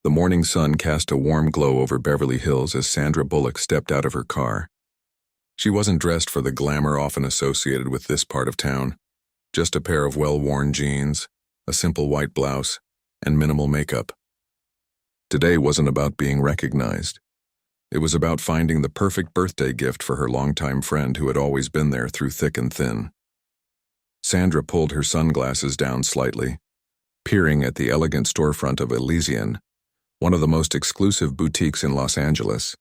The morning sun cast a warm glow over Beverly Hills as Sandra Bullock stepped out of her car. She wasn't dressed for the glamour often associated with this part of town. Just a pair of well-worn jeans, a simple white blouse, and minimal makeup. Today wasn't about being recognized. It was about finding the perfect birthday gift for her longtime friend who had always been there through thick and thin. Sandra pulled her sunglasses down slightly, peering at the elegant storefront of Elysian, one of the most exclusive boutiques in Los Angeles.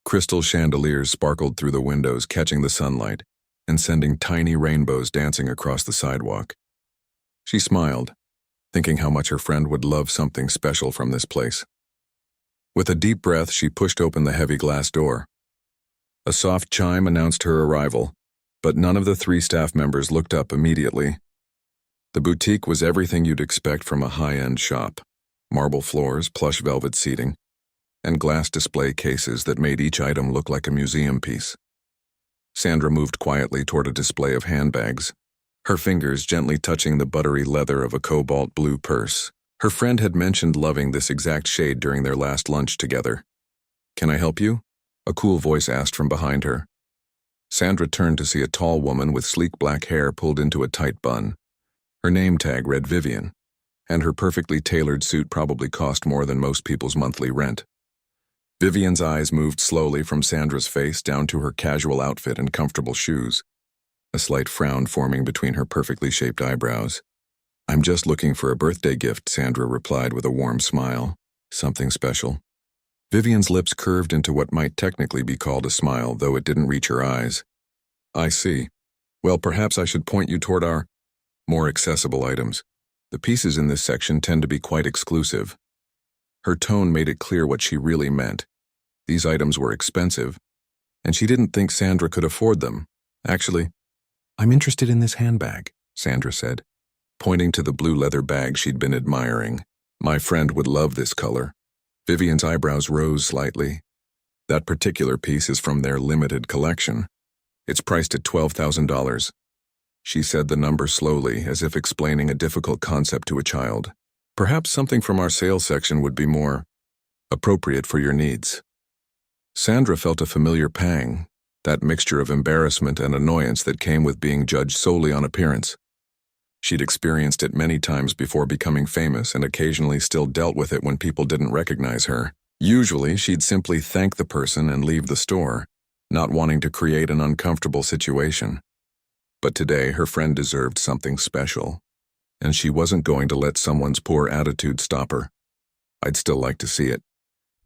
Crystal chandeliers sparkled through the windows, catching the sunlight and sending tiny rainbows dancing across the sidewalk. She smiled, thinking how much her friend would love something special from this place. With a deep breath, she pushed open the heavy glass door. A soft chime announced her arrival, but none of the 3 staff members looked up immediately. The boutique was everything you'd expect from a high-end shop: marble floors, plush velvet seating, and glass display cases that made each item look like a museum piece. Sandra moved quietly toward a display of handbags, her fingers gently touching the buttery leather of a cobalt blue purse. Her friend had mentioned loving this exact shade during their last lunch together. "Can I help you?" a cool voice asked from behind her. Sandra turned to see a tall woman with sleek black hair pulled into a tight bun. Her name tag read Vivian, and her perfectly tailored suit probably cost more than most people's monthly rent. Vivian's eyes moved slowly from Sandra's face down to her casual outfit and comfortable shoes, a slight frown forming between her perfectly shaped eyebrows. "I'm just looking for a birthday gift," Sandra replied with a warm smile. "Something special?" Vivian's lips curved into what might technically be called a smile, though it didn't reach her eyes. "I see. Well, perhaps I should point you toward our more accessible items. The pieces in this section tend to be quite exclusive." Her tone made it clear what she really meant. These items were expensive, and she didn't think Sandra could afford them. "Actually, I'm interested in this handbag," Sandra said, pointing to the blue leather bag she'd been admiring. "My friend would love this color." Vivian's eyebrows rose slightly. "That particular piece is from their limited collection. It's priced at $12,000. She said the number slowly, as if explaining a difficult concept to a child. "Perhaps something from our sales section would be more appropriate for your needs." Sandra felt a familiar pang, that mixture of embarrassment and annoyance that came with being judged solely on appearance. She'd experienced it many times before becoming famous and occasionally still dealt with it when people didn't recognize her. Usually, she'd simply thank the person and leave the store, not wanting to create an uncomfortable situation. But today, her friend deserved something special, and she wasn't going to let someone's poor attitude stop her. "I'd still like to see it."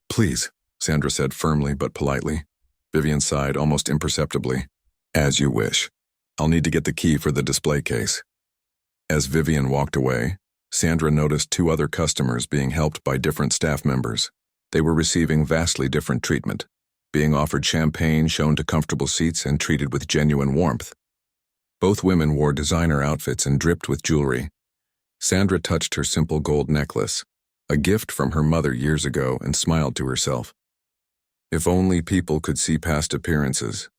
"Please," Sandra said firmly but politely. Vivian sighed almost imperceptibly. "As you wish. I'll need to get the key for the display case." As Vivian walked away, Sandra noticed 2 other customers being helped by different staff members. They were receiving vastly different treatment, being offered champagne, shown to comfortable seats, and treated with genuine warmth. Both women wore designer outfits and dripped with jewelry. Sandra touched her simple gold necklace, a gift from her mother years ago, and smiled to herself. If only people could see past appearances.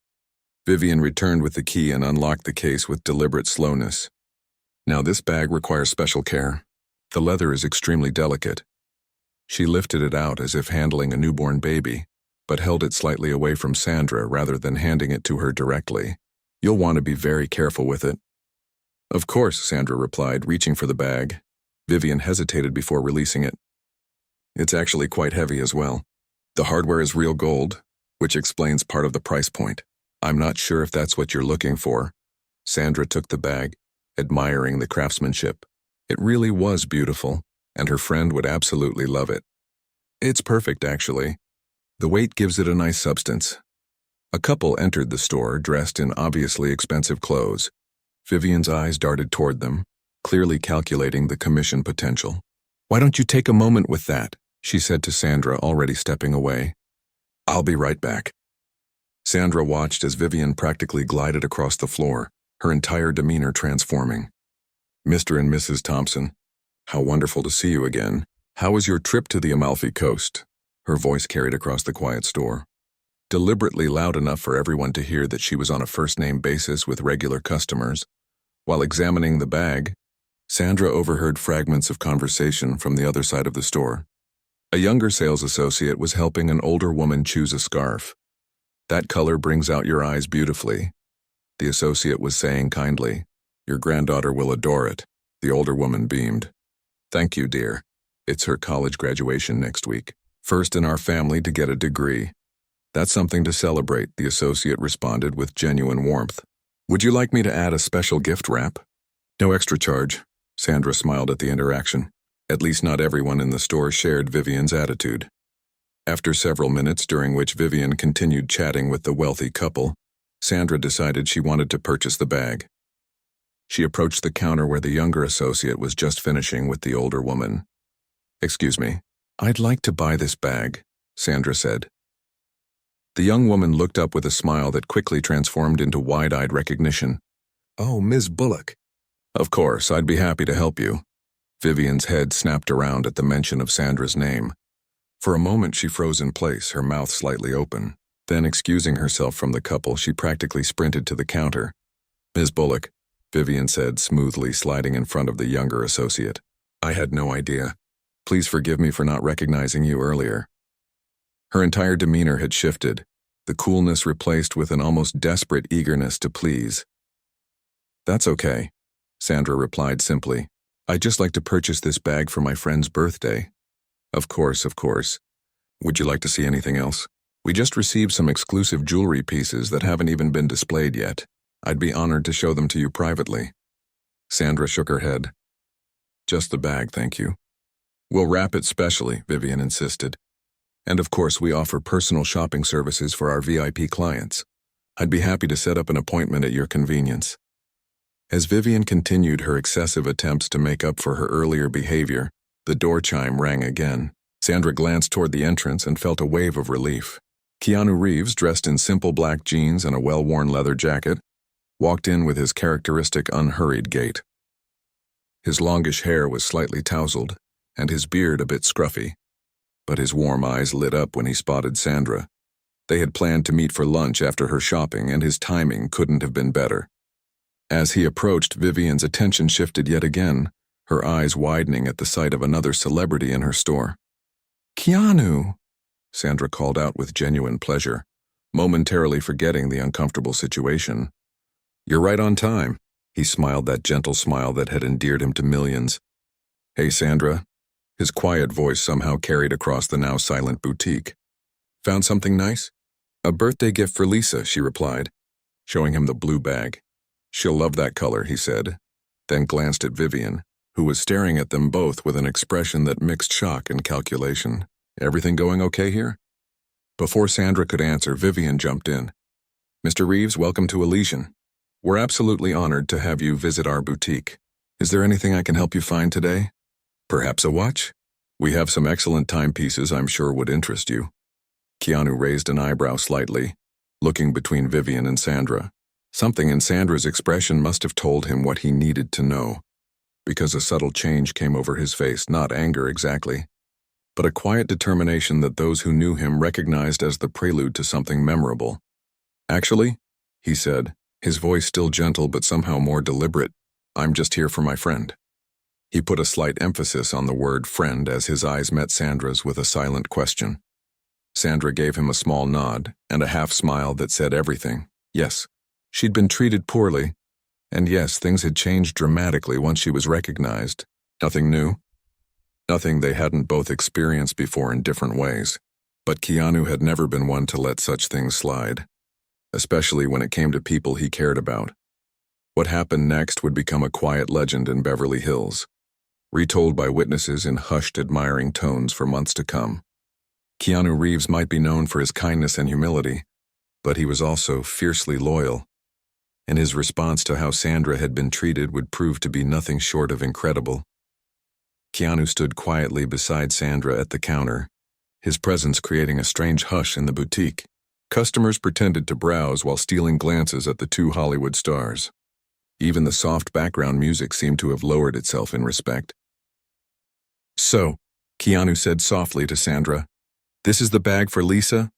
Vivian returned with the key and unlocked the case with deliberate slowness. "Now this bag requires special care. The leather is extremely delicate." She lifted it out as if handling a newborn baby, but held it slightly away from Sandra rather than handing it to her directly. "You'll want to be very careful with it." "Of course," Sandra replied, reaching for the bag. Vivian hesitated before releasing it. "It's actually quite heavy as well. The hardware is real gold, which explains part of the price point. I'm not sure if that's what you're looking for." Sandra took the bag, admiring the craftsmanship. It really was beautiful, and her friend would absolutely love it. "It's perfect, actually. The weight gives it a nice substance." A couple entered the store dressed in obviously expensive clothes. Vivian's eyes darted toward them, clearly calculating the commission potential. "Why don't you take a moment with that?" she said to Sandra, already stepping away. "I'll be right back." Sandra watched as Vivian practically glided across the floor, her entire demeanor transforming. "Mr. and Mrs. Thompson, how wonderful to see you again. How was your trip to the Amalfi Coast?" Her voice carried across the quiet store, deliberately loud enough for everyone to hear that she was on a first-name basis with regular customers. While examining the bag, Sandra overheard fragments of conversation from the other side of the store. A younger sales associate was helping an older woman choose a scarf. "That color brings out your eyes beautifully," the associate was saying kindly. "Your granddaughter will adore it." The older woman beamed. "Thank you, dear. It's her college graduation next week. First in our family to get a degree." "That's something to celebrate," the associate responded with genuine warmth. "Would you like me to add a special gift wrap?" "No extra charge." Sandra smiled at the interaction. At least not everyone in the store shared Vivian's attitude. After several minutes during which Vivian continued chatting with the wealthy couple, Sandra decided she wanted to purchase the bag. She approached the counter where the younger associate was just finishing with the older woman. "Excuse me, I'd like to buy this bag," Sandra said. The young woman looked up with a smile that quickly transformed into wide-eyed recognition. "Oh, Ms. Bullock." "Of course, I'd be happy to help you." Vivian's head snapped around at the mention of Sandra's name. For a moment she froze in place, her mouth slightly open. Then, excusing herself from the couple, she practically sprinted to the counter. "Ms. Bullock," Vivian said, smoothly sliding in front of the younger associate. "I had no idea. Please forgive me for not recognizing you earlier." Her entire demeanor had shifted, the coolness replaced with an almost desperate eagerness to please. "That's okay," Sandra replied simply. "I'd just like to purchase this bag for my friend's birthday." Of course. Would you like to see anything else? We just received some exclusive jewelry pieces that haven't even been displayed yet. I'd be honored to show them to you privately." Sandra shook her head. "Just the bag, thank you." "We'll wrap it specially," Vivian insisted. "And of course we offer personal shopping services for our VIP clients. I'd be happy to set up an appointment at your convenience." As Vivian continued her excessive attempts to make up for her earlier behavior, the door chime rang again. Sandra glanced toward the entrance and felt a wave of relief. Keanu Reeves, dressed in simple black jeans and a well-worn leather jacket, walked in with his characteristic unhurried gait. His longish hair was slightly tousled, and his beard a bit scruffy, but his warm eyes lit up when he spotted Sandra. They had planned to meet for lunch after her shopping, and his timing couldn't have been better. As he approached, Vivian's attention shifted yet again, her eyes widening at the sight of another celebrity in her store. "Keanu!" Sandra called out with genuine pleasure, momentarily forgetting the uncomfortable situation. "You're right on time." He smiled that gentle smile that had endeared him to millions. "Hey, Sandra." His quiet voice somehow carried across the now silent boutique. "Found something nice?" "A birthday gift for Lisa," she replied, showing him the blue bag. "She'll love that color," he said, then glanced at Vivian, who was staring at them both with an expression that mixed shock and calculation. "Everything going okay here?" Before Sandra could answer, Vivian jumped in. "Mr. Reeves, welcome to Elysian. We're absolutely honored to have you visit our boutique. Is there anything I can help you find today? Perhaps a watch? We have some excellent timepieces I'm sure would interest you." Keanu raised an eyebrow slightly, looking between Vivian and Sandra. Something in Sandra's expression must have told him what he needed to know, because a subtle change came over his face, not anger exactly, but a quiet determination that those who knew him recognized as the prelude to something memorable. "Actually," he said, his voice still gentle but somehow more deliberate, "I'm just here for my friend." He put a slight emphasis on the word friend as his eyes met Sandra's with a silent question. Sandra gave him a small nod and a half smile that said everything. Yes, she'd been treated poorly, and yes, things had changed dramatically once she was recognized. Nothing new. Nothing they hadn't both experienced before in different ways. But Keanu had never been one to let such things slide, especially when it came to people he cared about. What happened next would become a quiet legend in Beverly Hills, retold by witnesses in hushed, admiring tones for months to come. Keanu Reeves might be known for his kindness and humility, but he was also fiercely loyal, and his response to how Sandra had been treated would prove to be nothing short of incredible. Keanu stood quietly beside Sandra at the counter, his presence creating a strange hush in the boutique. Customers pretended to browse while stealing glances at the two Hollywood stars. Even the soft background music seemed to have lowered itself in respect. "So," Keanu said softly to Sandra, "this is the bag for Lisa?"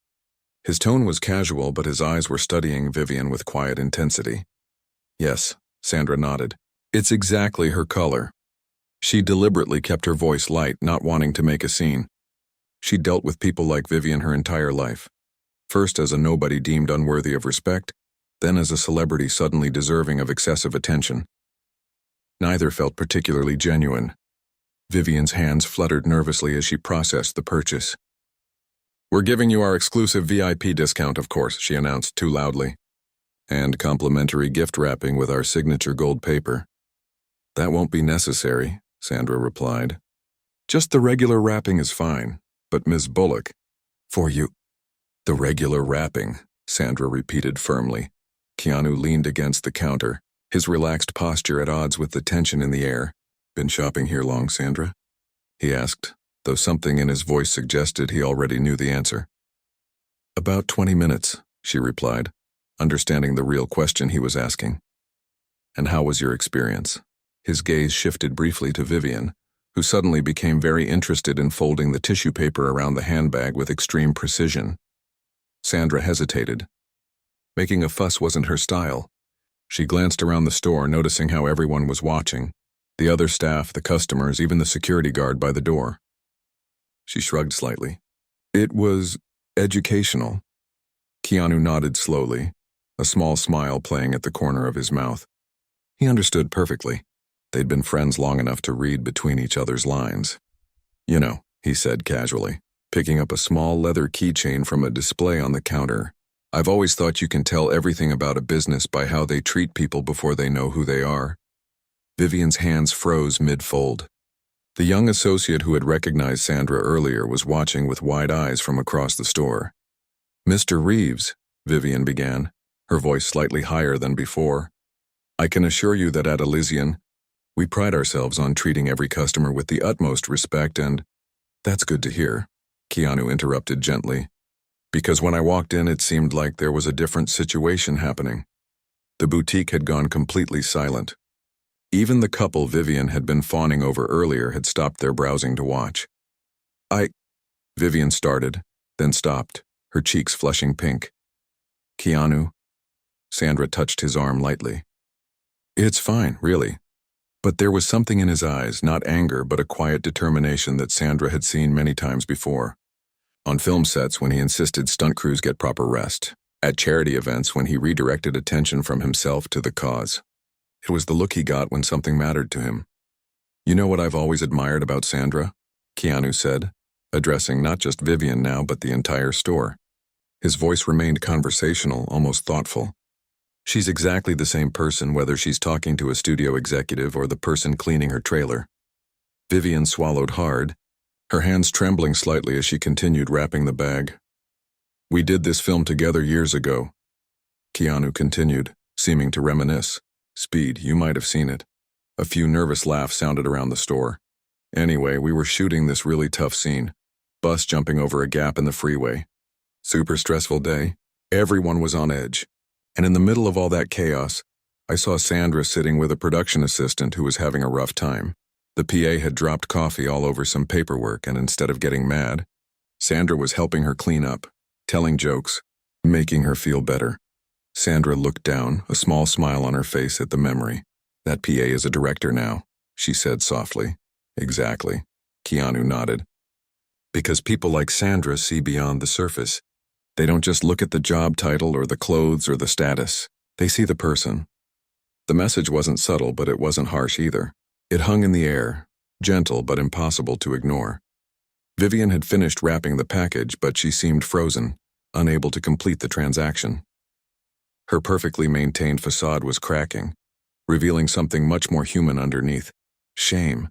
His tone was casual, but his eyes were studying Vivian with quiet intensity. "Yes," Sandra nodded. "It's exactly her color." She deliberately kept her voice light, not wanting to make a scene. She'd dealt with people like Vivian her entire life. First as a nobody deemed unworthy of respect, then as a celebrity suddenly deserving of excessive attention. Neither felt particularly genuine. Vivian's hands fluttered nervously as she processed the purchase. "We're giving you our exclusive VIP discount, of course," she announced too loudly. "And complimentary gift wrapping with our signature gold paper." "That won't be necessary," Sandra replied. "Just the regular wrapping is fine, but Ms. Bullock, for you." "The regular wrapping," Sandra repeated firmly. Keanu leaned against the counter, his relaxed posture at odds with the tension in the air. "Been shopping here long, Sandra?" he asked, though something in his voice suggested he already knew the answer. "About 20 minutes," she replied, understanding the real question he was asking. "And how was your experience?" His gaze shifted briefly to Vivian, who suddenly became very interested in folding the tissue paper around the handbag with extreme precision. Sandra hesitated. Making a fuss wasn't her style. She glanced around the store, noticing how everyone was watching. The other staff, the customers, even the security guard by the door. She shrugged slightly. "It was educational." Keanu nodded slowly, a small smile playing at the corner of his mouth. He understood perfectly. They'd been friends long enough to read between each other's lines. "You know," he said casually, picking up a small leather keychain from a display on the counter, "I've always thought you can tell everything about a business by how they treat people before they know who they are." Vivian's hands froze mid-fold. The young associate who had recognized Sandra earlier was watching with wide eyes from across the store. "Mr. Reeves," Vivian began, her voice slightly higher than before, "I can assure you that at Elysian, we pride ourselves on treating every customer with the utmost respect and—" "That's good to hear," Keanu interrupted gently, "because when I walked in it seemed like there was a different situation happening." The boutique had gone completely silent. Even the couple Vivian had been fawning over earlier had stopped their browsing to watch. Vivian started, then stopped, her cheeks flushing pink. "Keanu?" Sandra touched his arm lightly. "It's fine, really." But there was something in his eyes, not anger but a quiet determination that Sandra had seen many times before. On film sets when he insisted stunt crews get proper rest. At charity events when he redirected attention from himself to the cause. It was the look he got when something mattered to him. "You know what I've always admired about Sandra?" Keanu said, addressing not just Vivian now but the entire store. His voice remained conversational, almost thoughtful. "She's exactly the same person whether she's talking to a studio executive or the person cleaning her trailer." Vivian swallowed hard, her hands trembling slightly as she continued wrapping the bag. "We did this film together years ago," Keanu continued, seeming to reminisce. "Speed, you might have seen it." A few nervous laughs sounded around the store. "Anyway, we were shooting this really tough scene. Bus jumping over a gap in the freeway. Super stressful day. Everyone was on edge. And in the middle of all that chaos, I saw Sandra sitting with a production assistant who was having a rough time. The PA had dropped coffee all over some paperwork, and instead of getting mad, Sandra was helping her clean up, telling jokes, making her feel better." Sandra looked down, a small smile on her face at the memory. "That PA is a director now," she said softly. "Exactly," Keanu nodded. "Because people like Sandra see beyond the surface. They don't just look at the job title or the clothes or the status. They see the person." The message wasn't subtle, but it wasn't harsh either. It hung in the air, gentle but impossible to ignore. Vivian had finished wrapping the package, but she seemed frozen, unable to complete the transaction. Her perfectly maintained facade was cracking, revealing something much more human underneath. "Shame.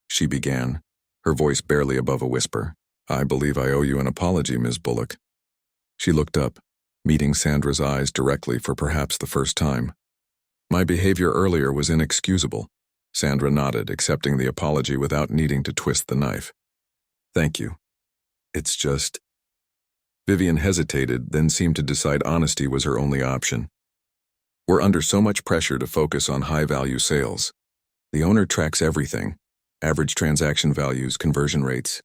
She began, her voice barely above a whisper. "I believe I owe you an apology, Ms. Bullock." She looked up, meeting Sandra's eyes directly for perhaps the first time. "My behavior earlier was inexcusable." Sandra nodded, accepting the apology without needing to twist the knife. "Thank you. It's just—" Vivian hesitated, then seemed to decide honesty was her only option. "We're under so much pressure to focus on high-value sales. The owner tracks everything, average transaction values, conversion rates.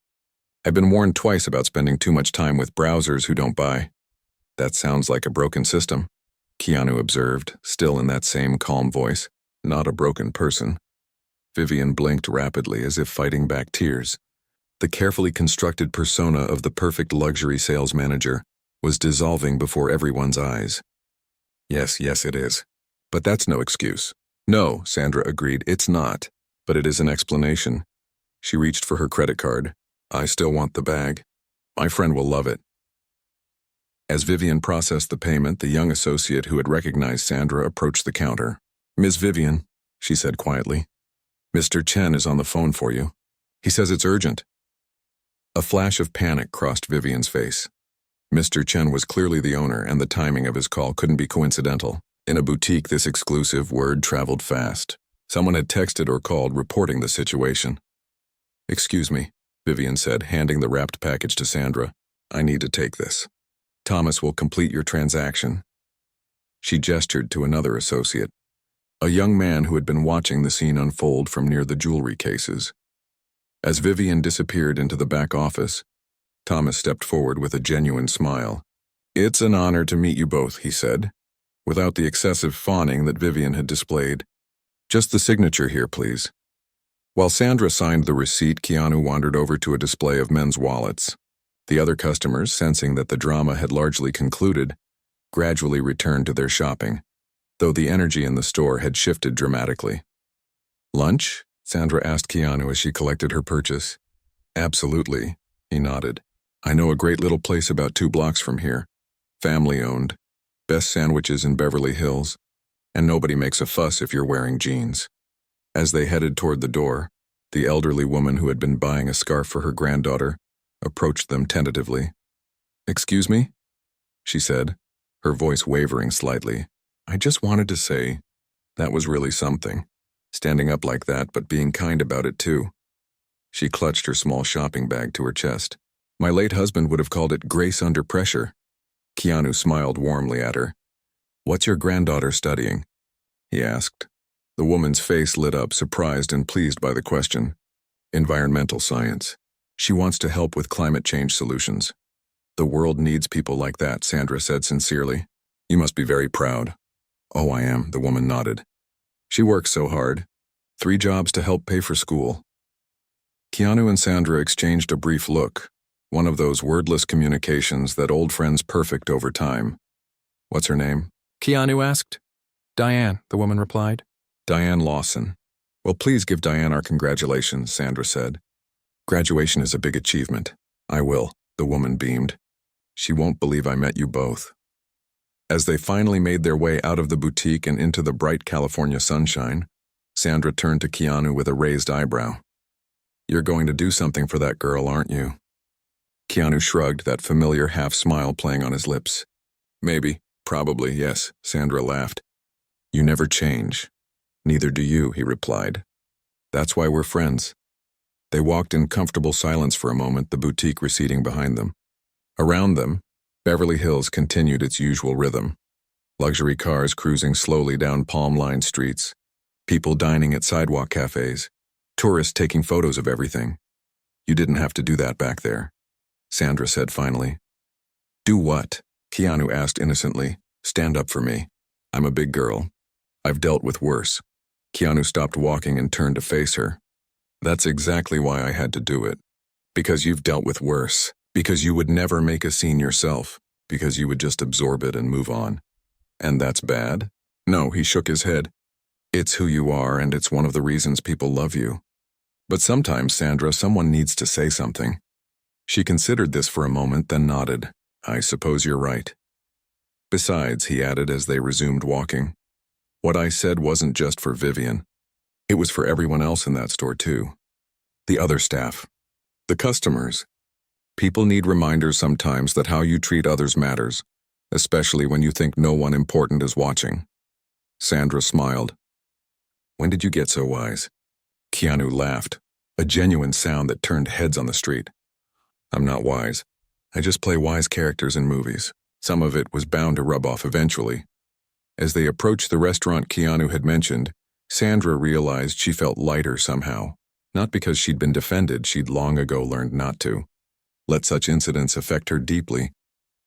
I've been warned twice about spending too much time with browsers who don't buy." "That sounds like a broken system," Keanu observed, still in that same calm voice. "Not a broken person." Vivian blinked rapidly as if fighting back tears. The carefully constructed persona of the perfect luxury sales manager was dissolving before everyone's eyes. Yes, it is. But that's no excuse. No, Sandra agreed, it's not. But it is an explanation. She reached for her credit card. I still want the bag. My friend will love it. As Vivian processed the payment, the young associate who had recognized Sandra approached the counter. Ms. Vivian, she said quietly, Mr. Chen is on the phone for you. He says it's urgent. A flash of panic crossed Vivian's face. Mr. Chen was clearly the owner, and the timing of his call couldn't be coincidental. In a boutique this exclusive, word traveled fast. Someone had texted or called reporting the situation. Excuse me, Vivian said, handing the wrapped package to Sandra. I need to take this. Thomas will complete your transaction. She gestured to another associate, a young man who had been watching the scene unfold from near the jewelry cases. As Vivian disappeared into the back office, Thomas stepped forward with a genuine smile. It's an honor to meet you both, he said, without the excessive fawning that Vivian had displayed. Just the signature here, please. While Sandra signed the receipt, Keanu wandered over to a display of men's wallets. The other customers, sensing that the drama had largely concluded, gradually returned to their shopping, though the energy in the store had shifted dramatically. Lunch? Sandra asked Keanu as she collected her purchase. Absolutely, he nodded. I know a great little place about 2 blocks from here. Family-owned. Best sandwiches in Beverly Hills. And nobody makes a fuss if you're wearing jeans. As they headed toward the door, the elderly woman who had been buying a scarf for her granddaughter approached them tentatively. Excuse me? She said, her voice wavering slightly. I just wanted to say, that was really something. Standing up like that, but being kind about it too. She clutched her small shopping bag to her chest. My late husband would have called it grace under pressure. Keanu smiled warmly at her. What's your granddaughter studying? He asked. The woman's face lit up, surprised and pleased by the question. Environmental science. She wants to help with climate change solutions. The world needs people like that, Sandra said sincerely. You must be very proud. Oh, I am, the woman nodded. She works so hard. 3 jobs to help pay for school. Keanu and Sandra exchanged a brief look, one of those wordless communications that old friends perfect over time. What's her name? Keanu asked. Diane, the woman replied. Diane Lawson. Well, please give Diane our congratulations, Sandra said. Graduation is a big achievement. I will, the woman beamed. She won't believe I met you both. As they finally made their way out of the boutique and into the bright California sunshine, Sandra turned to Keanu with a raised eyebrow. You're going to do something for that girl, aren't you? Keanu shrugged, that familiar half-smile playing on his lips. Maybe, probably, yes, Sandra laughed. You never change. Neither do you, he replied. That's why we're friends. They walked in comfortable silence for a moment, the boutique receding behind them. Around them, Beverly Hills continued its usual rhythm. Luxury cars cruising slowly down palm-lined streets, people dining at sidewalk cafes, tourists taking photos of everything. You didn't have to do that back there, Sandra said finally. Do what? Keanu asked innocently. Stand up for me. I'm a big girl. I've dealt with worse. Keanu stopped walking and turned to face her. That's exactly why I had to do it. Because you've dealt with worse. Because you would never make a scene yourself. Because you would just absorb it and move on. And that's bad? No, he shook his head. It's who you are, and it's one of the reasons people love you. But sometimes, Sandra, someone needs to say something. She considered this for a moment, then nodded. I suppose you're right. Besides, he added as they resumed walking, what I said wasn't just for Vivian. It was for everyone else in that store, too. The other staff. The customers. People need reminders sometimes that how you treat others matters, especially when you think no one important is watching. Sandra smiled. When did you get so wise? Keanu laughed, a genuine sound that turned heads on the street. I'm not wise. I just play wise characters in movies. Some of it was bound to rub off eventually. As they approached the restaurant Keanu had mentioned, Sandra realized she felt lighter somehow. Not because she'd been defended, she'd long ago learned not to. Let such incidents affect her deeply,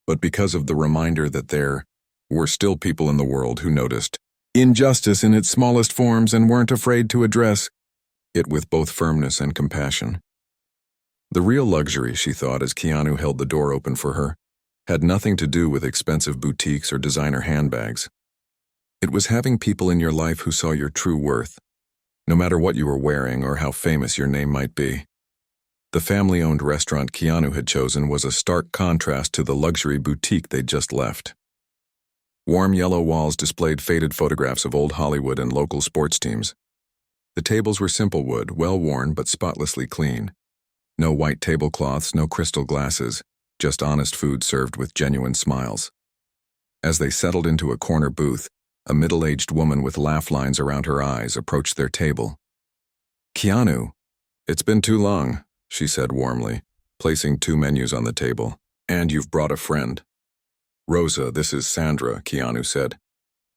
but because of the reminder that there were still people in the world who noticed injustice in its smallest forms and weren't afraid to address it with both firmness and compassion. The real luxury, she thought as Keanu held the door open for her, had nothing to do with expensive boutiques or designer handbags. It was having people in your life who saw your true worth, no matter what you were wearing or how famous your name might be. The family-owned restaurant Keanu had chosen was a stark contrast to the luxury boutique they'd just left. Warm yellow walls displayed faded photographs of old Hollywood and local sports teams. The tables were simple wood, well-worn but spotlessly clean. No white tablecloths, no crystal glasses, just honest food served with genuine smiles. As they settled into a corner booth, a middle-aged woman with laugh lines around her eyes approached their table. "Keanu, it's been too long," she said warmly, placing 2 menus on the table. "And you've brought a friend." "Rosa, this is Sandra," Keanu said.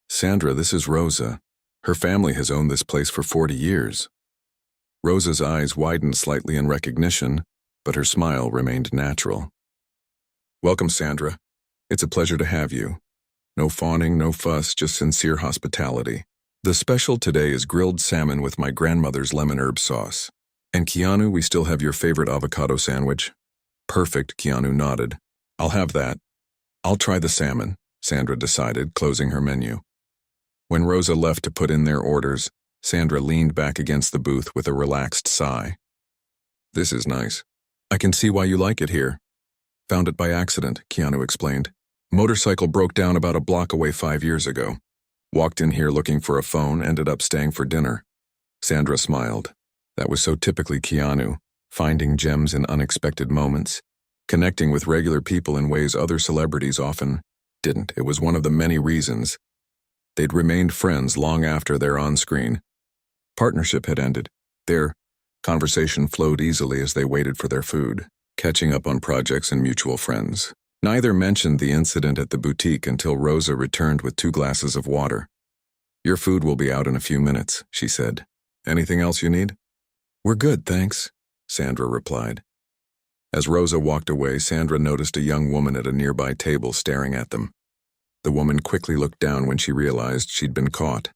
"Sandra, this is Rosa. Her family has owned this place for 40 years. Rosa's eyes widened slightly in recognition, but her smile remained natural. "Welcome, Sandra. It's a pleasure to have you. No fawning, no fuss, just sincere hospitality. The special today is grilled salmon with my grandmother's lemon herb sauce. And Keanu, we still have your favorite avocado sandwich." "Perfect," Keanu nodded. "I'll have that." "I'll try the salmon," Sandra decided, closing her menu. When Rosa left to put in their orders, Sandra leaned back against the booth with a relaxed sigh. "This is nice. I can see why you like it here." "Found it by accident," Keanu explained. "Motorcycle broke down about a block away 5 years ago. Walked in here looking for a phone, ended up staying for dinner." Sandra smiled. That was so typically Keanu, finding gems in unexpected moments, connecting with regular people in ways other celebrities often didn't. It was one of the many reasons they'd remained friends long after their on-screen partnership had ended. Their conversation flowed easily as they waited for their food, catching up on projects and mutual friends. Neither mentioned the incident at the boutique until Rosa returned with 2 glasses of water. "Your food will be out in a few minutes," she said. "Anything else you need?" "We're good, thanks," Sandra replied. As Rosa walked away, Sandra noticed a young woman at a nearby table staring at them. The woman quickly looked down when she realized she'd been caught.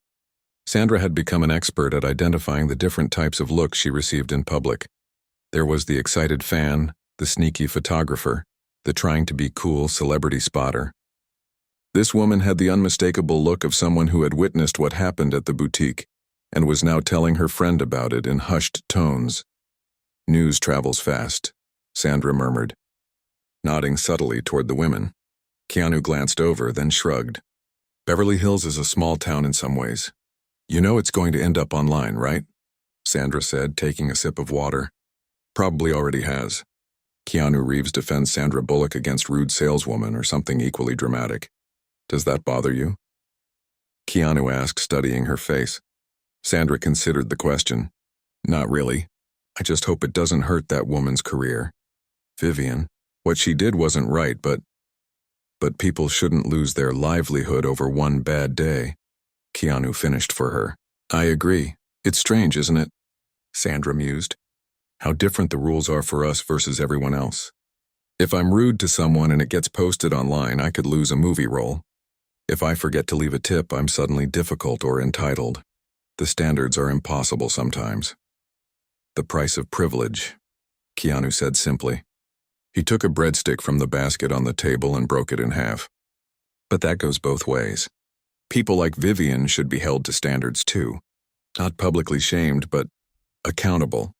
Sandra had become an expert at identifying the different types of looks she received in public. There was the excited fan, the sneaky photographer, the trying to be cool celebrity spotter. This woman had the unmistakable look of someone who had witnessed what happened at the boutique and was now telling her friend about it in hushed tones. "News travels fast," Sandra murmured, nodding subtly toward the women. Keanu glanced over, then shrugged. "Beverly Hills is a small town in some ways. You know it's going to end up online, right?" Sandra said, taking a sip of water. "Probably already has. Keanu Reeves defends Sandra Bullock against rude saleswoman or something equally dramatic. Does that bother you?" Keanu asked, studying her face. Sandra considered the question. "Not really. I just hope it doesn't hurt that woman's career. Vivian, what she did wasn't right, but people shouldn't lose their livelihood over one bad day." Keanu finished for her. "I agree. It's strange, isn't it?" Sandra mused. "How different the rules are for us versus everyone else. If I'm rude to someone and it gets posted online, I could lose a movie role. If I forget to leave a tip, I'm suddenly difficult or entitled. The standards are impossible sometimes." "The price of privilege," Keanu said simply. He took a breadstick from the basket on the table and broke it in half. "But that goes both ways. People like Vivian should be held to standards too. Not publicly shamed, but accountable."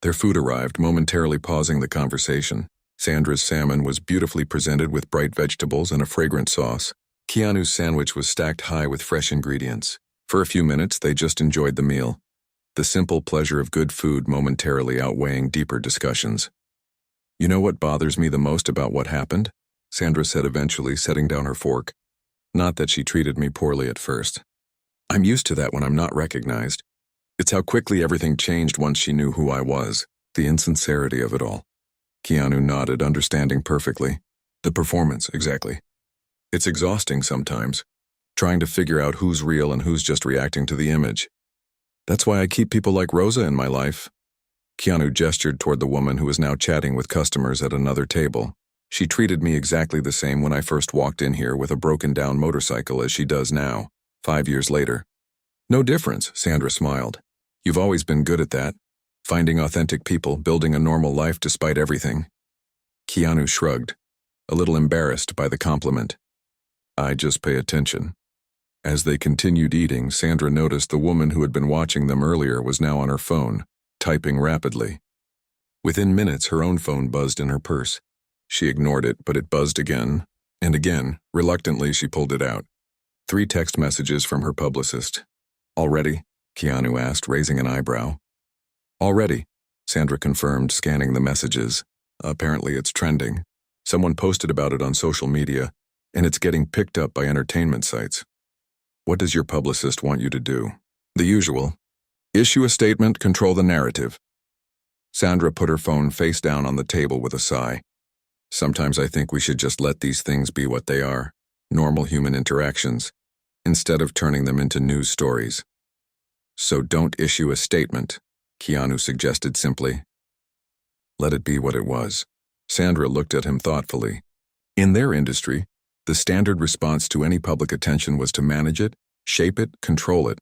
Their food arrived, momentarily pausing the conversation. Sandra's salmon was beautifully presented with bright vegetables and a fragrant sauce. Keanu's sandwich was stacked high with fresh ingredients. For a few minutes, they just enjoyed the meal, the simple pleasure of good food momentarily outweighing deeper discussions. "You know what bothers me the most about what happened?" Sandra said eventually, setting down her fork. "Not that she treated me poorly at first. I'm used to that when I'm not recognized. It's how quickly everything changed once she knew who I was, the insincerity of it all." Keanu nodded, understanding perfectly. "The performance, exactly. It's exhausting sometimes, trying to figure out who's real and who's just reacting to the image. That's why I keep people like Rosa in my life." Keanu gestured toward the woman who was now chatting with customers at another table. "She treated me exactly the same when I first walked in here with a broken-down motorcycle as she does now, 5 years later." "No difference," Sandra smiled. "You've always been good at that. Finding authentic people, building a normal life despite everything. Keanu shrugged, a little embarrassed by the compliment. I just pay attention. As they continued eating, Sandra noticed the woman who had been watching them earlier was now on her phone, typing rapidly. Within minutes, her own phone buzzed in her purse. She ignored it, but it buzzed again, and again. Reluctantly, she pulled it out. 3 text messages from her publicist. Already? Keanu asked, raising an eyebrow. Already, Sandra confirmed, scanning the messages. Apparently it's trending. Someone posted about it on social media, and it's getting picked up by entertainment sites. What does your publicist want you to do? The usual. Issue a statement, control the narrative. Sandra put her phone face down on the table with a sigh. Sometimes I think we should just let these things be what they are, normal human interactions, instead of turning them into news stories. So don't issue a statement, Keanu suggested simply. Let it be what it was. Sandra looked at him thoughtfully. In their industry, the standard response to any public attention was to manage it, shape it, control it.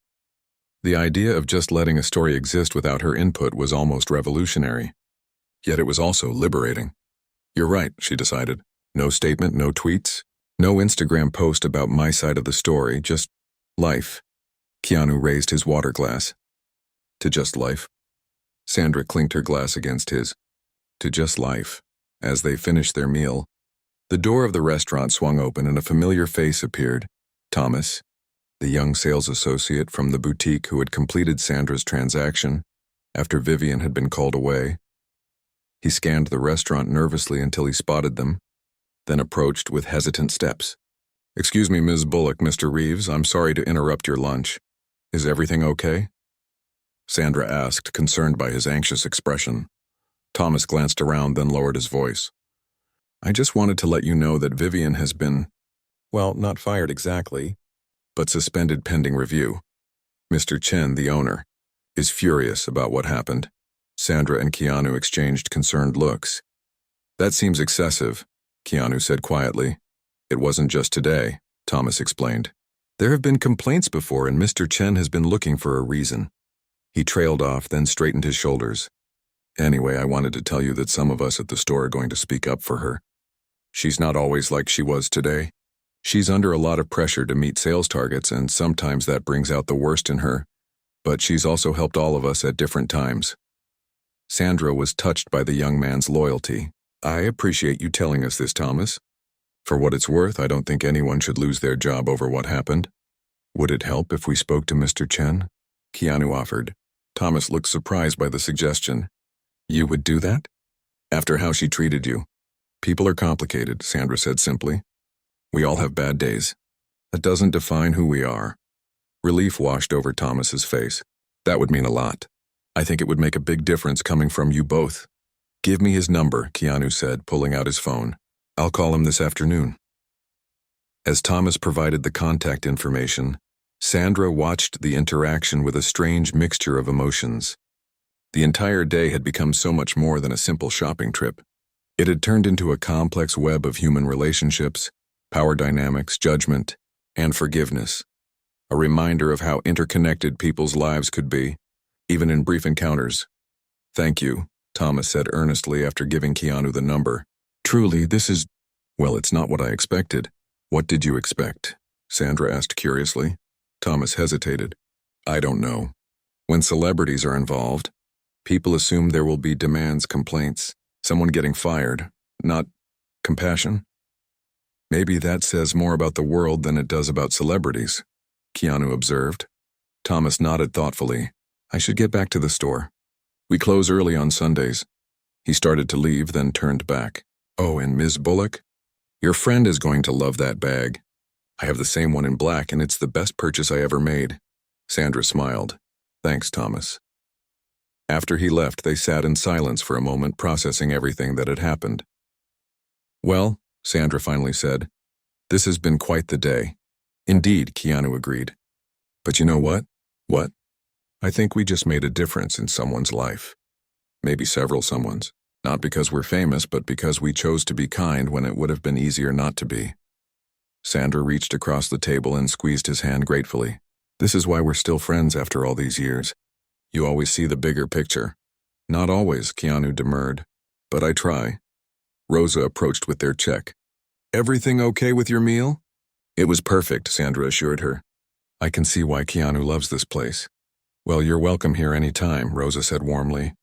The idea of just letting a story exist without her input was almost revolutionary. Yet it was also liberating. You're right, she decided. No statement, no tweets, no Instagram post about my side of the story, just life. Keanu raised his water glass. To just life? Sandra clinked her glass against his. To just life. As they finished their meal, the door of the restaurant swung open and a familiar face appeared. Thomas, the young sales associate from the boutique who had completed Sandra's transaction after Vivian had been called away. He scanned the restaurant nervously until he spotted them, then approached with hesitant steps. Excuse me, Ms. Bullock, Mr. Reeves, I'm sorry to interrupt your lunch. Is everything okay? Sandra asked, concerned by his anxious expression. Thomas glanced around, then lowered his voice. I just wanted to let you know that Vivian has been, well, not fired exactly, but suspended pending review. Mr. Chen, the owner, is furious about what happened. Sandra and Keanu exchanged concerned looks. That seems excessive, Keanu said quietly. It wasn't just today, Thomas explained. There have been complaints before, and Mr. Chen has been looking for a reason. He trailed off, then straightened his shoulders. Anyway, I wanted to tell you that some of us at the store are going to speak up for her. She's not always like she was today. She's under a lot of pressure to meet sales targets, and sometimes that brings out the worst in her. But she's also helped all of us at different times. Sandra was touched by the young man's loyalty. I appreciate you telling us this, Thomas. For what it's worth, I don't think anyone should lose their job over what happened. Would it help if we spoke to Mr. Chen? Keanu offered. Thomas looked surprised by the suggestion. You would do that? After how she treated you. People are complicated, Sandra said simply. We all have bad days. That doesn't define who we are. Relief washed over Thomas's face. That would mean a lot. I think it would make a big difference coming from you both. Give me his number, Keanu said, pulling out his phone. I'll call him this afternoon. As Thomas provided the contact information, Sandra watched the interaction with a strange mixture of emotions. The entire day had become so much more than a simple shopping trip. It had turned into a complex web of human relationships, power dynamics, judgment, and forgiveness. A reminder of how interconnected people's lives could be, even in brief encounters. Thank you, Thomas said earnestly after giving Keanu the number. Truly, this is... Well, it's not what I expected. What did you expect? Sandra asked curiously. Thomas hesitated. I don't know. When celebrities are involved, people assume there will be demands, complaints, someone getting fired, not compassion. Maybe that says more about the world than it does about celebrities, Keanu observed. Thomas nodded thoughtfully. I should get back to the store. We close early on Sundays. He started to leave, then turned back. Oh, and Ms. Bullock? Your friend is going to love that bag. I have the same one in black, and it's the best purchase I ever made. Sandra smiled. Thanks, Thomas. After he left, they sat in silence for a moment, processing everything that had happened. Well, Sandra finally said, this has been quite the day. Indeed, Keanu agreed. But you know what? What? I think we just made a difference in someone's life. Maybe several someone's. Not because we're famous, but because we chose to be kind when it would have been easier not to be. Sandra reached across the table and squeezed his hand gratefully. This is why we're still friends after all these years. You always see the bigger picture. Not always, Keanu demurred. But I try. Rosa approached with their check. Everything okay with your meal? It was perfect, Sandra assured her. I can see why Keanu loves this place. Well, you're welcome here any time, Rosa said warmly.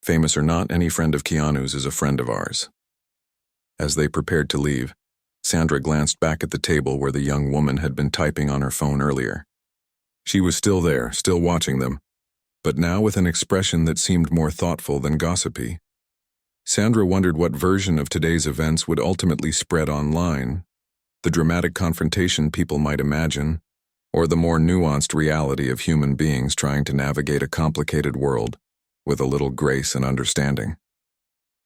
Famous or not, any friend of Keanu's is a friend of ours. As they prepared to leave, Sandra glanced back at the table where the young woman had been typing on her phone earlier. She was still there, still watching them, but now with an expression that seemed more thoughtful than gossipy. Sandra wondered what version of today's events would ultimately spread online, the dramatic confrontation people might imagine, or the more nuanced reality of human beings trying to navigate a complicated world with a little grace and understanding.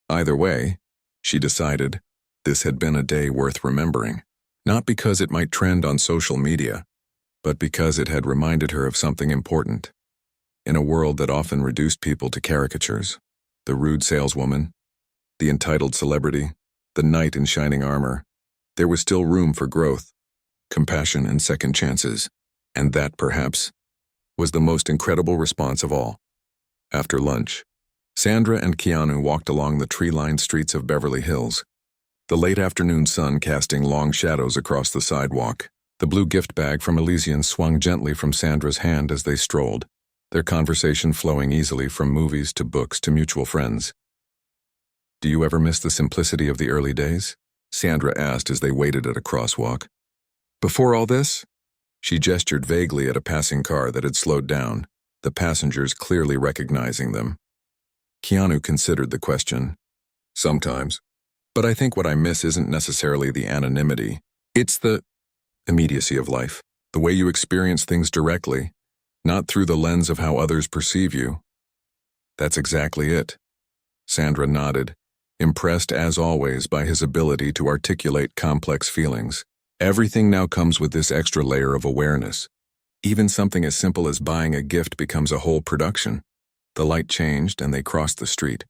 Either way, she decided, this had been a day worth remembering, not because it might trend on social media, but because it had reminded her of something important. In a world that often reduced people to caricatures, the rude saleswoman, the entitled celebrity, the knight in shining armor, there was still room for growth, compassion, and second chances, and that, perhaps, was the most incredible response of all. After lunch, Sandra and Keanu walked along the tree-lined streets of Beverly Hills, the late afternoon sun casting long shadows across the sidewalk. The blue gift bag from Elysian swung gently from Sandra's hand as they strolled, their conversation flowing easily from movies to books to mutual friends. Do you ever miss the simplicity of the early days? Sandra asked as they waited at a crosswalk. Before all this? She gestured vaguely at a passing car that had slowed down, the passengers clearly recognizing them. Keanu considered the question. Sometimes. But I think what I miss isn't necessarily the anonymity. It's the immediacy of life, the way you experience things directly, not through the lens of how others perceive you. That's exactly it. Sandra nodded, impressed as always by his ability to articulate complex feelings. Everything now comes with this extra layer of awareness. Even something as simple as buying a gift becomes a whole production. The light changed and they crossed the street.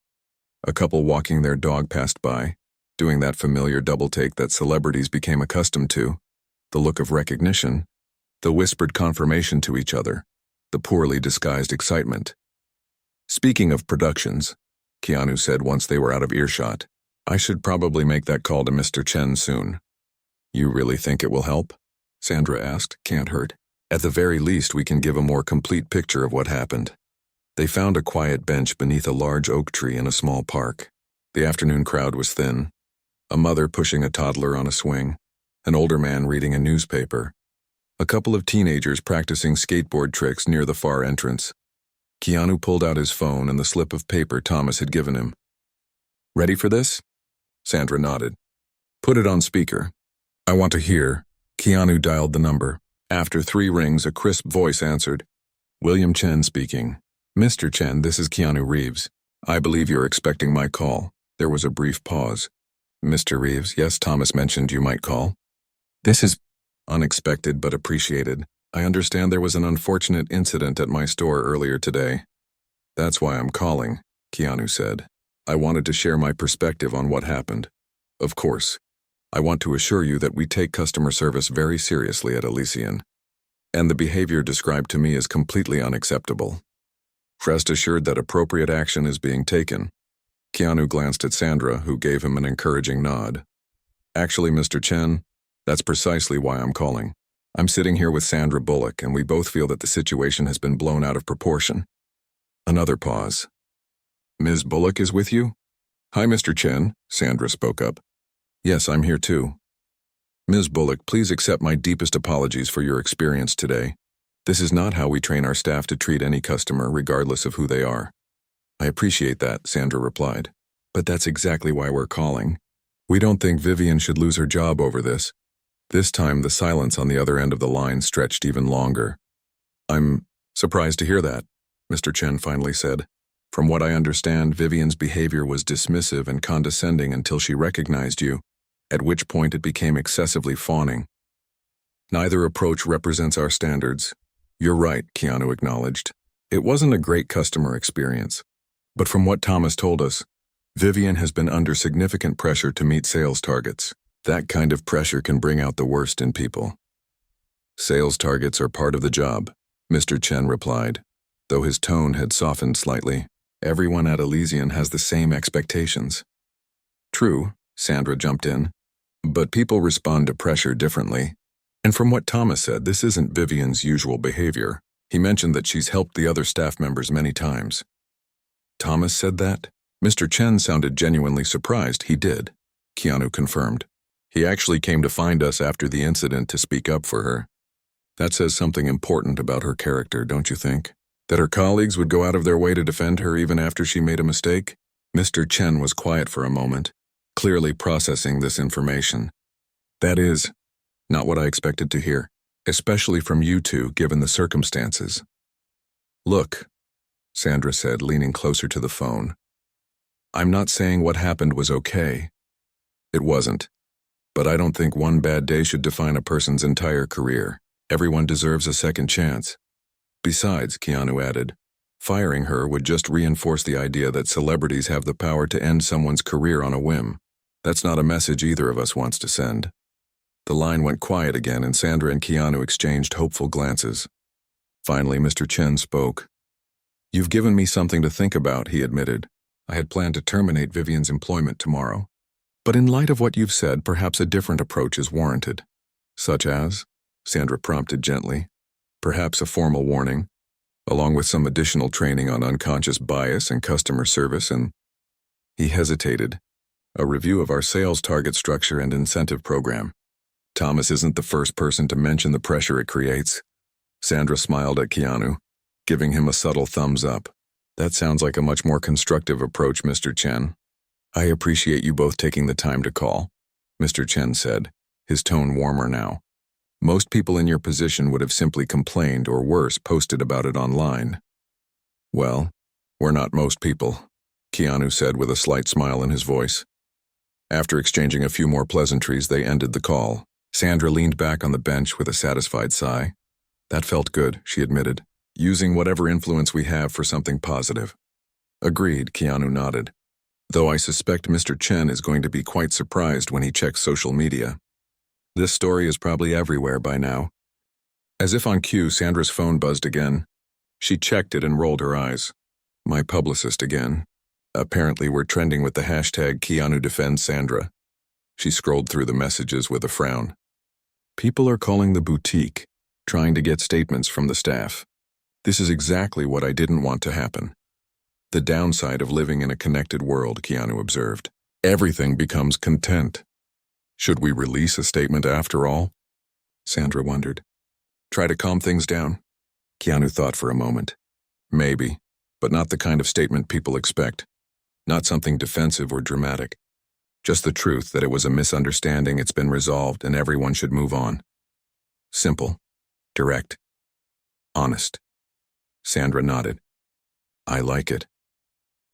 A couple walking their dog passed by, doing that familiar double-take that celebrities became accustomed to, the look of recognition, the whispered confirmation to each other, the poorly disguised excitement. Speaking of productions, Keanu said once they were out of earshot, I should probably make that call to Mr. Chen soon. You really think it will help? Sandra asked. Can't hurt. At the very least, we can give a more complete picture of what happened. They found a quiet bench beneath a large oak tree in a small park. The afternoon crowd was thin. A mother pushing a toddler on a swing, an older man reading a newspaper, a couple of teenagers practicing skateboard tricks near the far entrance. Keanu pulled out his phone and the slip of paper Thomas had given him. Ready for this? Sandra nodded. Put it on speaker. I want to hear. Keanu dialed the number. After 3 rings, a crisp voice answered. William Chen speaking. Mr. Chen, this is Keanu Reeves. I believe you're expecting my call. There was a brief pause. Mr. Reeves, yes, Thomas mentioned you might call. This is unexpected but appreciated. I understand there was an unfortunate incident at my store earlier today. That's why I'm calling, Keanu said. I wanted to share my perspective on what happened. Of course, I want to assure you that we take customer service very seriously at Elysian, and the behavior described to me is completely unacceptable. Rest assured that appropriate action is being taken. Keanu glanced at Sandra, who gave him an encouraging nod. Actually, Mr. Chen, that's precisely why I'm calling. I'm sitting here with Sandra Bullock, and we both feel that the situation has been blown out of proportion. Another pause. Ms. Bullock is with you? Hi, Mr. Chen, Sandra spoke up. Yes, I'm here too. Ms. Bullock, please accept my deepest apologies for your experience today. This is not how we train our staff to treat any customer, regardless of who they are. I appreciate that, Sandra replied. But that's exactly why we're calling. We don't think Vivian should lose her job over this. This time, the silence on the other end of the line stretched even longer. I'm surprised to hear that, Mr. Chen finally said. From what I understand, Vivian's behavior was dismissive and condescending until she recognized you, at which point it became excessively fawning. Neither approach represents our standards. You're right, Keanu acknowledged. It wasn't a great customer experience. But from what Thomas told us, Vivian has been under significant pressure to meet sales targets. That kind of pressure can bring out the worst in people. Sales targets are part of the job, Mr. Chen replied, though his tone had softened slightly. Everyone at Elysian has the same expectations. True, Sandra jumped in. But people respond to pressure differently. And from what Thomas said, this isn't Vivian's usual behavior. He mentioned that she's helped the other staff members many times. Thomas said that? Mr. Chen sounded genuinely surprised. He did, Keanu confirmed. He actually came to find us after the incident to speak up for her. That says something important about her character, don't you think? That her colleagues would go out of their way to defend her even after she made a mistake? Mr. Chen was quiet for a moment, clearly processing this information. That is not what I expected to hear, especially from you two, given the circumstances. Look, Sandra said, leaning closer to the phone. I'm not saying what happened was okay. It wasn't. But I don't think one bad day should define a person's entire career. Everyone deserves a second chance. Besides, Keanu added, firing her would just reinforce the idea that celebrities have the power to end someone's career on a whim. That's not a message either of us wants to send. The line went quiet again, and Sandra and Keanu exchanged hopeful glances. Finally, Mr. Chen spoke. You've given me something to think about, he admitted. I had planned to terminate Vivian's employment tomorrow. But in light of what you've said, perhaps a different approach is warranted. Such as? Sandra prompted gently. Perhaps a formal warning, along with some additional training on unconscious bias and customer service, and he hesitated. A review of our sales target structure and incentive program. Thomas isn't the first person to mention the pressure it creates. Sandra smiled at Keanu, giving him a subtle thumbs up. That sounds like a much more constructive approach, Mr. Chen. I appreciate you both taking the time to call, Mr. Chen said, his tone warmer now. Most people in your position would have simply complained or worse, posted about it online. Well, we're not most people, Keanu said with a slight smile in his voice. After exchanging a few more pleasantries, they ended the call. Sandra leaned back on the bench with a satisfied sigh. That felt good, she admitted, using whatever influence we have for something positive. Agreed, Keanu nodded. Though I suspect Mr. Chen is going to be quite surprised when he checks social media. This story is probably everywhere by now. As if on cue, Sandra's phone buzzed again. She checked it and rolled her eyes. My publicist again. Apparently we're trending with the hashtag Keanu defends Sandra. She scrolled through the messages with a frown. People are calling the boutique, trying to get statements from the staff. This is exactly what I didn't want to happen. The downside of living in a connected world, Keanu observed. Everything becomes content. Should we release a statement after all? Sandra wondered. Try to calm things down? Keanu thought for a moment. Maybe, but not the kind of statement people expect. Not something defensive or dramatic. Just the truth that it was a misunderstanding, it's been resolved, and everyone should move on. Simple. Direct. Honest. Sandra nodded. I like it.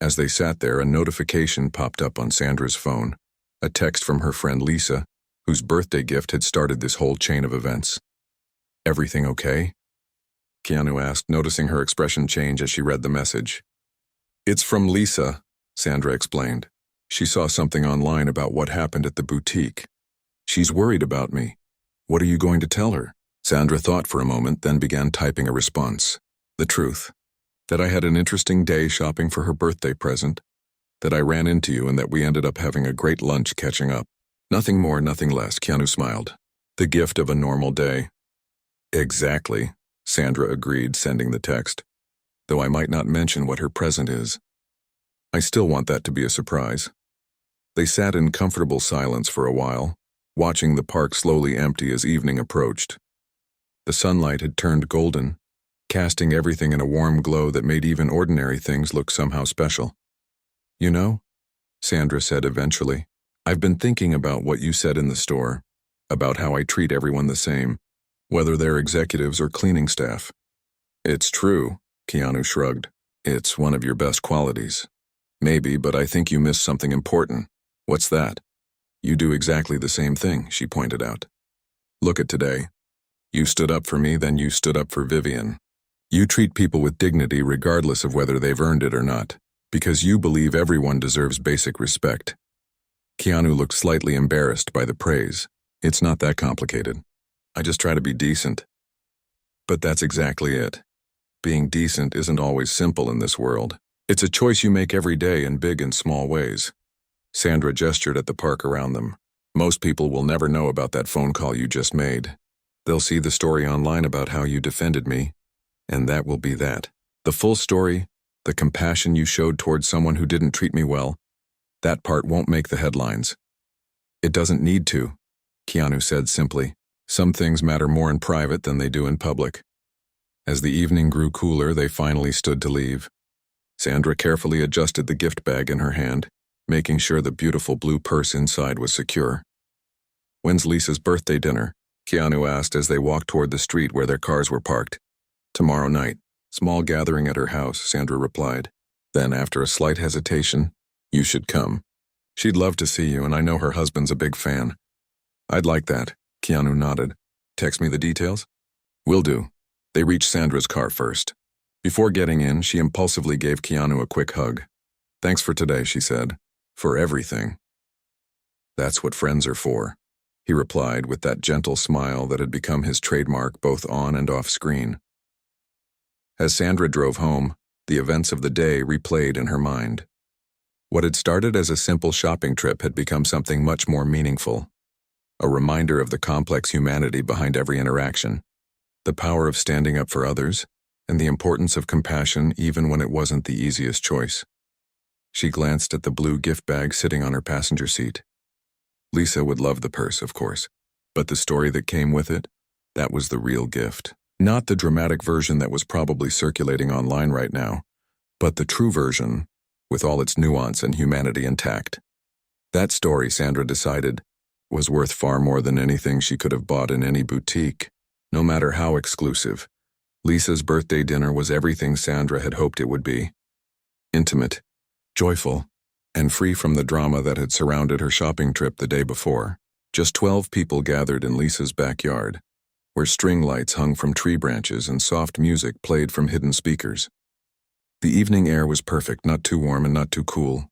As they sat there, a notification popped up on Sandra's phone. A text from her friend Lisa, whose birthday gift had started this whole chain of events. Everything okay? Keanu asked, noticing her expression change as she read the message. It's from Lisa, Sandra explained. She saw something online about what happened at the boutique. She's worried about me. What are you going to tell her? Sandra thought for a moment, then began typing a response. The truth. That I had an interesting day shopping for her birthday present. That I ran into you and that we ended up having a great lunch catching up. Nothing more, nothing less, Keanu smiled. The gift of a normal day. Exactly, Sandra agreed, sending the text. Though I might not mention what her present is. I still want that to be a surprise. They sat in comfortable silence for a while, watching the park slowly empty as evening approached. The sunlight had turned golden, casting everything in a warm glow that made even ordinary things look somehow special. You know, Sandra said eventually, I've been thinking about what you said in the store, about how I treat everyone the same, whether they're executives or cleaning staff. It's true, Keanu shrugged. It's one of your best qualities. Maybe, but I think you missed something important. What's that? You do exactly the same thing, she pointed out. Look at today. You stood up for me, then you stood up for Vivian. You treat people with dignity regardless of whether they've earned it or not, because you believe everyone deserves basic respect. Keanu looked slightly embarrassed by the praise. It's not that complicated. I just try to be decent. But that's exactly it. Being decent isn't always simple in this world. It's a choice you make every day in big and small ways. Sandra gestured at the park around them. Most people will never know about that phone call you just made. They'll see the story online about how you defended me, and that will be that. The full story, the compassion you showed towards someone who didn't treat me well, that part won't make the headlines. It doesn't need to, Keanu said simply. Some things matter more in private than they do in public. As the evening grew cooler, they finally stood to leave. Sandra carefully adjusted the gift bag in her hand, making sure the beautiful blue purse inside was secure. "When's Lisa's birthday dinner?" Keanu asked as they walked toward the street where their cars were parked. "Tomorrow night. Small gathering at her house," Sandra replied. Then, after a slight hesitation, "You should come. She'd love to see you, and I know her husband's a big fan." "I'd like that," Keanu nodded. "Text me the details?" "Will do." They reached Sandra's car first. Before getting in, she impulsively gave Keanu a quick hug. "Thanks for today," she said. "For everything." "That's what friends are for," he replied with that gentle smile that had become his trademark both on and off screen. As Sandra drove home, the events of the day replayed in her mind. What had started as a simple shopping trip had become something much more meaningful. A reminder of the complex humanity behind every interaction, the power of standing up for others, and the importance of compassion even when it wasn't the easiest choice. She glanced at the blue gift bag sitting on her passenger seat. Lisa would love the purse, of course, but the story that came with it, that was the real gift. Not the dramatic version that was probably circulating online right now, but the true version, with all its nuance and humanity intact. That story, Sandra decided, was worth far more than anything she could have bought in any boutique, no matter how exclusive. Lisa's birthday dinner was everything Sandra had hoped it would be. Intimate, joyful, and free from the drama that had surrounded her shopping trip the day before. Just 12 people gathered in Lisa's backyard, where string lights hung from tree branches and soft music played from hidden speakers. The evening air was perfect, not too warm and not too cool,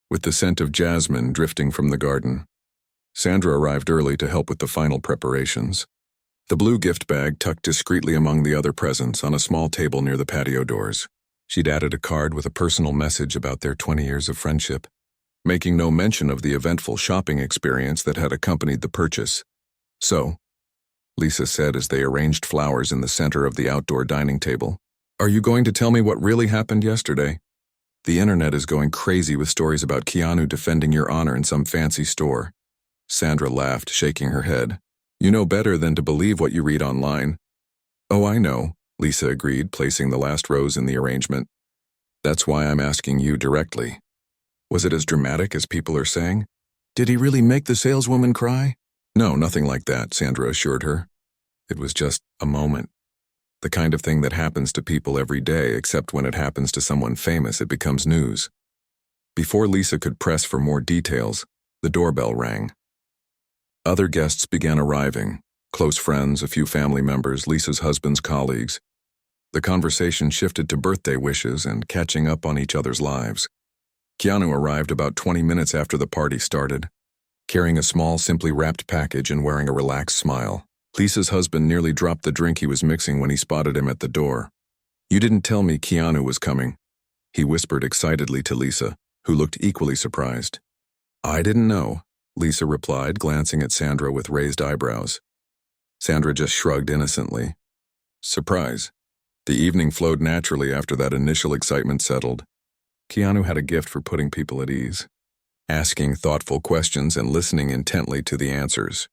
with the scent of jasmine drifting from the garden. Sandra arrived early to help with the final preparations. The blue gift bag tucked discreetly among the other presents on a small table near the patio doors. She'd added a card with a personal message about their 20 years of friendship, making no mention of the eventful shopping experience that had accompanied the purchase. "So," Lisa said as they arranged flowers in the center of the outdoor dining table, "are you going to tell me what really happened yesterday? The internet is going crazy with stories about Keanu defending your honor in some fancy store." Sandra laughed, shaking her head. "You know better than to believe what you read online." "Oh, I know," Lisa agreed, placing the last rose in the arrangement. "That's why I'm asking you directly. Was it as dramatic as people are saying? Did he really make the saleswoman cry?" "No, nothing like that," Sandra assured her. "It was just a moment. The kind of thing that happens to people every day, except when it happens to someone famous, it becomes news." Before Lisa could press for more details, the doorbell rang. Other guests began arriving, close friends, a few family members, Lisa's husband's colleagues. The conversation shifted to birthday wishes and catching up on each other's lives. Keanu arrived about 20 minutes after the party started, carrying a small, simply wrapped package and wearing a relaxed smile. Lisa's husband nearly dropped the drink he was mixing when he spotted him at the door. "You didn't tell me Keanu was coming," he whispered excitedly to Lisa, who looked equally surprised. "I didn't know," Lisa replied, glancing at Sandra with raised eyebrows. Sandra just shrugged innocently. Surprise. The evening flowed naturally after that initial excitement settled. Keanu had a gift for putting people at ease, asking thoughtful questions and listening intently to the answers.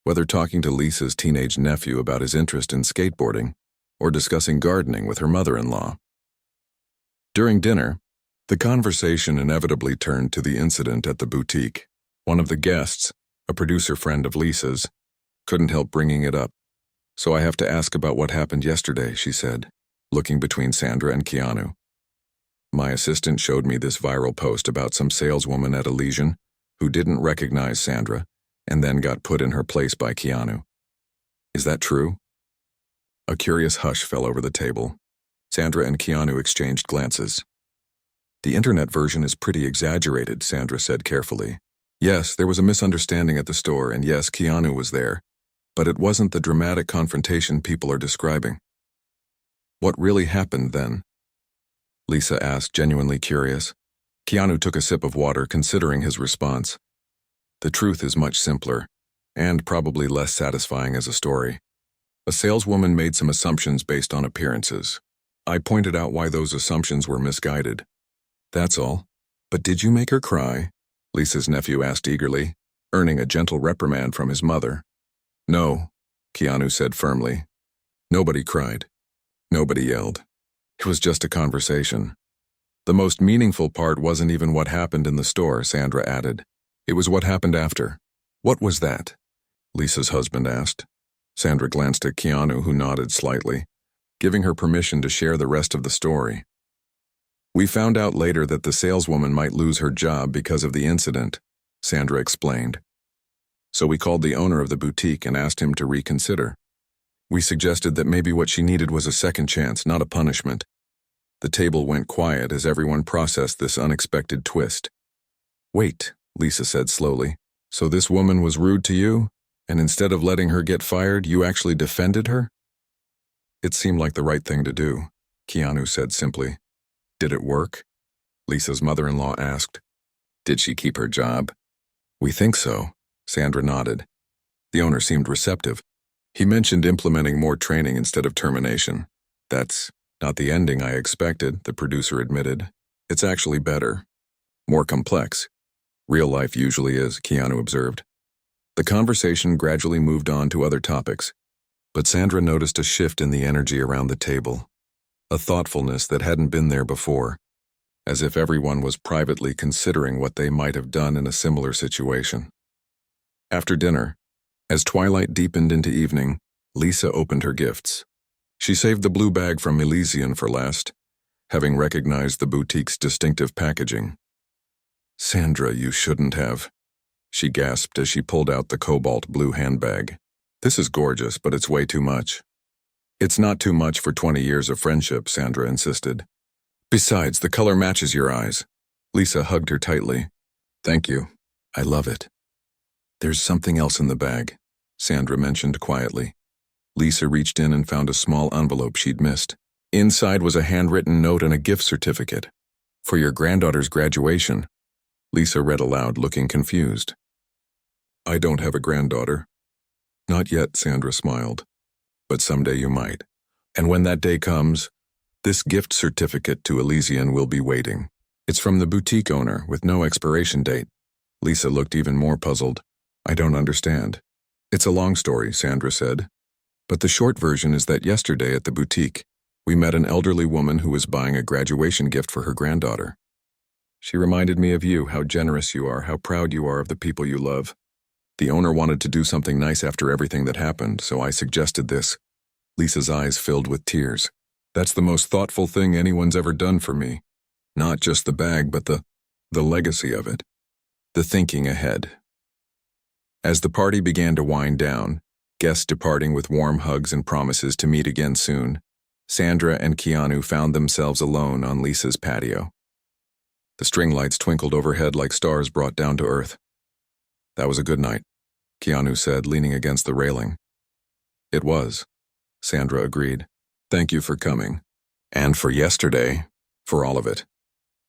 Whether talking to Lisa's teenage nephew about his interest in skateboarding or discussing gardening with her mother-in-law. During dinner, the conversation inevitably turned to the incident at the boutique. One of the guests, a producer friend of Lisa's, couldn't help bringing it up. "So I have to ask about what happened yesterday," she said, looking between Sandra and Keanu. "My assistant showed me this viral post about some saleswoman at Elysian who didn't recognize Sandra and then got put in her place by Keanu. Is that true?" A curious hush fell over the table. Sandra and Keanu exchanged glances. "The internet version is pretty exaggerated," Sandra said carefully. "Yes, there was a misunderstanding at the store, and yes, Keanu was there, but it wasn't the dramatic confrontation people are describing." "What really happened then?" Lisa asked, genuinely curious. Keanu took a sip of water, considering his response. The truth is much simpler, and probably less satisfying as a story. A saleswoman made some assumptions based on appearances. I pointed out why those assumptions were misguided. That's all. But did you make her cry? Lisa's nephew asked eagerly, earning a gentle reprimand from his mother. No, Keanu said firmly. Nobody cried. Nobody yelled. It was just a conversation. The most meaningful part wasn't even what happened in the store, Sandra added. It was what happened after. What was that? Lisa's husband asked. Sandra glanced at Keanu, who nodded slightly, giving her permission to share the rest of the story. We found out later that the saleswoman might lose her job because of the incident, Sandra explained. So we called the owner of the boutique and asked him to reconsider. We suggested that maybe what she needed was a second chance, not a punishment. The table went quiet as everyone processed this unexpected twist. Wait, Lisa said slowly. So this woman was rude to you, and instead of letting her get fired, you actually defended her? It seemed like the right thing to do, Keanu said simply. Did it work? Lisa's mother-in-law asked. Did she keep her job? We think so, Sandra nodded. The owner seemed receptive. He mentioned implementing more training instead of termination. That's not the ending I expected, the producer admitted. It's actually better. More complex. Real life usually is, Keanu observed. The conversation gradually moved on to other topics, but Sandra noticed a shift in the energy around the table. A thoughtfulness that hadn't been there before, as if everyone was privately considering what they might have done in a similar situation. After dinner, as twilight deepened into evening, Lisa opened her gifts. She saved the blue bag from Elysian for last, having recognized the boutique's distinctive packaging. Sandra, you shouldn't have, she gasped as she pulled out the cobalt blue handbag. This is gorgeous, but it's way too much. It's not too much for 20 years of friendship, Sandra insisted. Besides, the color matches your eyes. Lisa hugged her tightly. Thank you. I love it. There's something else in the bag, Sandra mentioned quietly. Lisa reached in and found a small envelope she'd missed. Inside was a handwritten note and a gift certificate. For your granddaughter's graduation. Lisa read aloud, looking confused. I don't have a granddaughter. Not yet, Sandra smiled. But someday you might. And when that day comes, this gift certificate to Elysian will be waiting. It's from the boutique owner with no expiration date. Lisa looked even more puzzled. I don't understand. It's a long story, Sandra said. But the short version is that yesterday at the boutique, we met an elderly woman who was buying a graduation gift for her granddaughter. She reminded me of you, how generous you are, how proud you are of the people you love. The owner wanted to do something nice after everything that happened, so I suggested this. Lisa's eyes filled with tears. That's the most thoughtful thing anyone's ever done for me. Not just the bag, but the legacy of it. The thinking ahead. As the party began to wind down, guests departing with warm hugs and promises to meet again soon, Sandra and Keanu found themselves alone on Lisa's patio. The string lights twinkled overhead like stars brought down to earth. That was a good night, Keanu said, leaning against the railing. It was, Sandra agreed. Thank you for coming. And for yesterday, for all of it.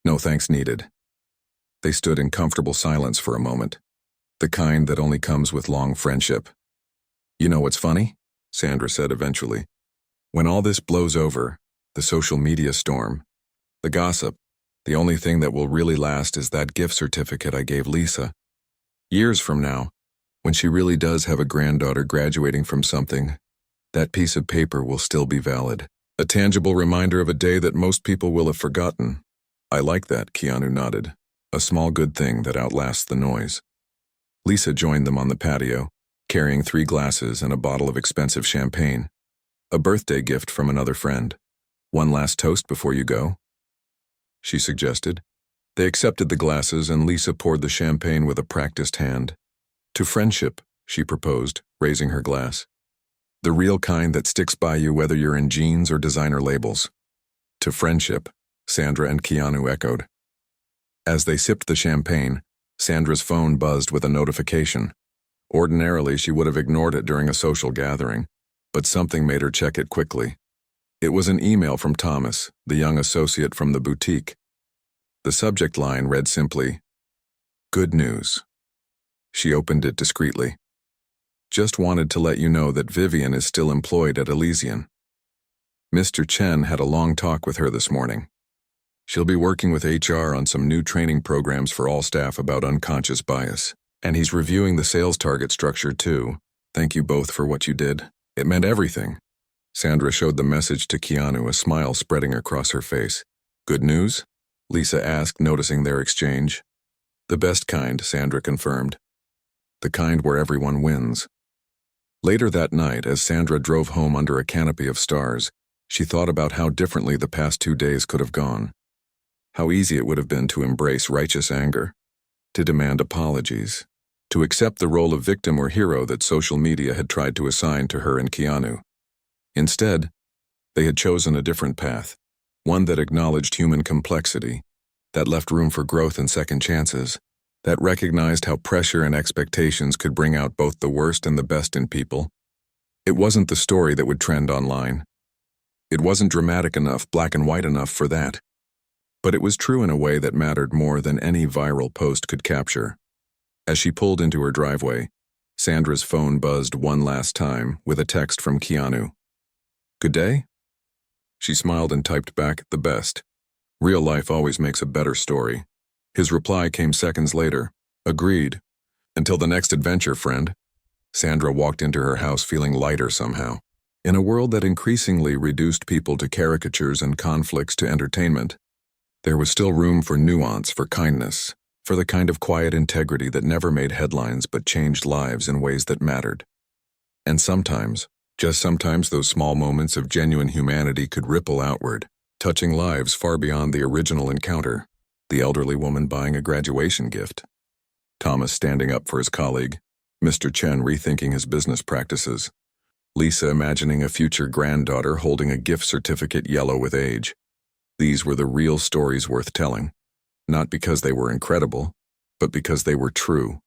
No thanks needed. They stood in comfortable silence for a moment, the kind that only comes with long friendship. You know what's funny? Sandra said eventually. When all this blows over, the social media storm, the gossip, the only thing that will really last is that gift certificate I gave Lisa. Years from now, when she really does have a granddaughter graduating from something, that piece of paper will still be valid. A tangible reminder of a day that most people will have forgotten. I like that, Keanu nodded. A small good thing that outlasts the noise. Lisa joined them on the patio, carrying 3 glasses and a bottle of expensive champagne. A birthday gift from another friend. One last toast before you go? She suggested. They accepted the glasses and Lisa poured the champagne with a practiced hand. To friendship, she proposed, raising her glass. The real kind that sticks by you whether you're in jeans or designer labels. To friendship, Sandra and Keanu echoed. As they sipped the champagne, Sandra's phone buzzed with a notification. Ordinarily, she would have ignored it during a social gathering, but something made her check it quickly. It was an email from Thomas, the young associate from the boutique. The subject line read simply, "Good news." She opened it discreetly. "Just wanted to let you know that Vivian is still employed at Elysian. Mr. Chen had a long talk with her this morning. She'll be working with HR on some new training programs for all staff about unconscious bias. And he's reviewing the sales target structure too. Thank you both for what you did. It meant everything." Sandra showed the message to Keanu, a smile spreading across her face. "Good news?" Lisa asked, noticing their exchange. "The best kind," Sandra confirmed. "The kind where everyone wins." Later that night, as Sandra drove home under a canopy of stars, she thought about how differently the past 2 days could have gone. How easy it would have been to embrace righteous anger, to demand apologies, to accept the role of victim or hero that social media had tried to assign to her and Keanu. Instead, they had chosen a different path, one that acknowledged human complexity, that left room for growth and second chances, that recognized how pressure and expectations could bring out both the worst and the best in people. It wasn't the story that would trend online. It wasn't dramatic enough, black and white enough for that. But it was true in a way that mattered more than any viral post could capture. As she pulled into her driveway, Sandra's phone buzzed one last time with a text from Keanu. "Good day?" She smiled and typed back, "The best. Real life always makes a better story." His reply came seconds later. "Agreed. Until the next adventure, friend." Sandra walked into her house feeling lighter somehow. In a world that increasingly reduced people to caricatures and conflicts to entertainment, there was still room for nuance, for kindness, for the kind of quiet integrity that never made headlines but changed lives in ways that mattered. And sometimes, just sometimes, those small moments of genuine humanity could ripple outward, touching lives far beyond the original encounter. The elderly woman buying a graduation gift, Thomas standing up for his colleague, Mr. Chen rethinking his business practices, Lisa imagining a future granddaughter holding a gift certificate yellow with age. These were the real stories worth telling, not because they were incredible, but because they were true.